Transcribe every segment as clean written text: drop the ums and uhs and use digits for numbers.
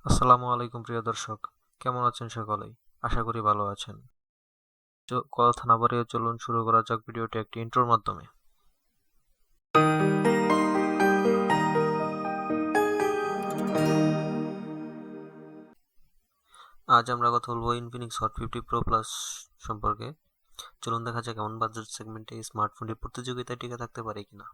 আসসালামু আলাইকুম প্রিয় দর্শক, কেমন আছেন সকলেই? আশা করি ভালো আছেন। কথা না বাড়িয়ে চলুন শুরু করা যাক ভিডিওটি একটি ইন্ট্রোর মাধ্যমে। আজ আমরা কথা বলবো ইনফিনিক্স হট 50 প্রো প্লাস সম্পর্কে। চলুন দেখা যাক কেমন বাজেট সেগমেন্টে এই স্মার্টফোনটি প্রতিযোগিতায় টিকে থাকতে পারে কিনা।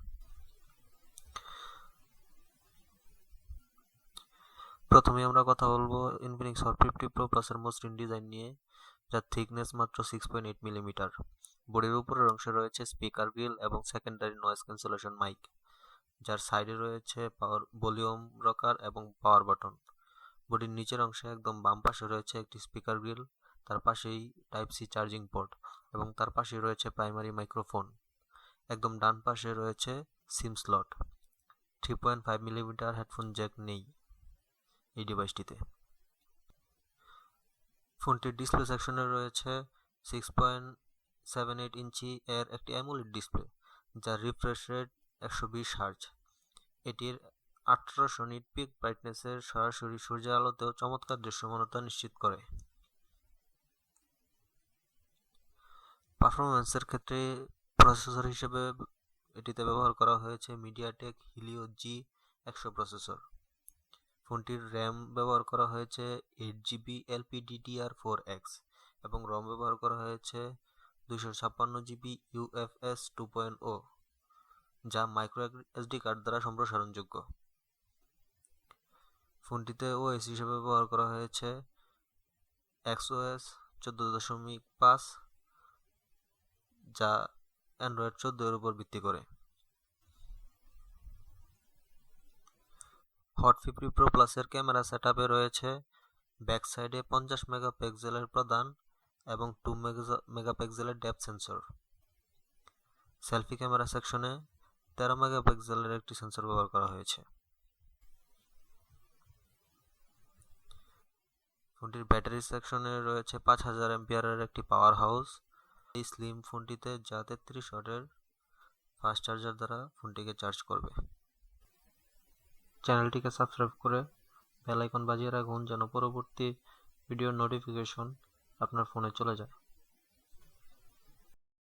প্রথমে আমরা কথা বলবো ইনফিনিক্স হট 50 প্রো প্লাসের মসৃণ ডিজাইন নিয়ে, যার থিকনেস মাত্র 6.8 মিলিমিটার। বডির উপরের অংশে রয়েছে স্পিকার গ্রিল এবং সেকেন্ডারি নয়েজ ক্যান্সেলেশন মাইক, যার সাইডে রয়েছে পাওয়ার ভলিউম রকার এবং পাওয়ার বাটন। বডির নিচের অংশে একদম বাম পাশে রয়েছে একটি স্পিকার গ্রিল, তার পাশেই টাইপ সি চার্জিং পোর্ট এবং তার পাশেই রয়েছে প্রাইমারি মাইক্রোফোন। একদম ডান পাশে রয়েছে সিম স্লট। 3.5 মিলিমিটার হেডফোন জ্যাক নেই এই ডিভাইসটিতে। ফোনটির ডিসপ্লে সেকশনে রয়েছে 6.78 ইঞ্চি এর একটি অ্যামোলেড ডিসপ্লে, যার রিফ্রেশ রেট 120 হার্জ। এটির 1800 নিট পিক ব্রাইটনেসের সরাসরি সূর্যের আলোতেও চমৎকার দৃশ্যমানতা নিশ্চিত করে। পারফরম্যান্সের ক্ষেত্রে প্রসেসর হিসেবে এটিতে ব্যবহার করা হয়েছে মিডিয়াটেক হিলিও G100 প্রসেসর। ফোনটির র্যাম ব্যবহার করা হয়েছে 8GB LPDDR4X এবং রম ব্যবহার করা হয়েছে 256GB UFS 2.0, যা মাইক্রো এসডি কার্ড দ্বারা সম্প্রসারণযোগ্য। ফোনটিতে ওএস হিসেবে ব্যবহার করা হয়েছে XOS 14.5, যা অ্যান্ড্রয়েড 14 এর উপর ভিত্তি করে। হট 50 প্রো প্লাসের ক্যামেরা সেটআপে রয়েছে ব্যাক সাইডে 50 মেগাপিক্সেলের প্রধান এবং 2 মেগাপিক্সেলের ডেপথ সেন্সর। সেলফি ক্যামেরা সেকশনে 13 মেগাপিক্সেলের একটি সেন্সর ব্যবহার করা হয়েছে। ফোনটির ব্যাটারি সেকশনে রয়েছে 5000 এমপিআরের একটি পাওয়ার হাউস। এই স্লিম ফোনটিতে যা 33 ওয়াটের ফাস্ট চার্জার দ্বারা ফোনটিকে চার্জ করবে। চ্যানেলটিকে সাবস্ক্রাইব করে বেল আইকন বাজিয়ে রাখুন যেন পরবর্তী ভিডিওর নোটিফিকেশন আপনার ফোনে চলে যায়।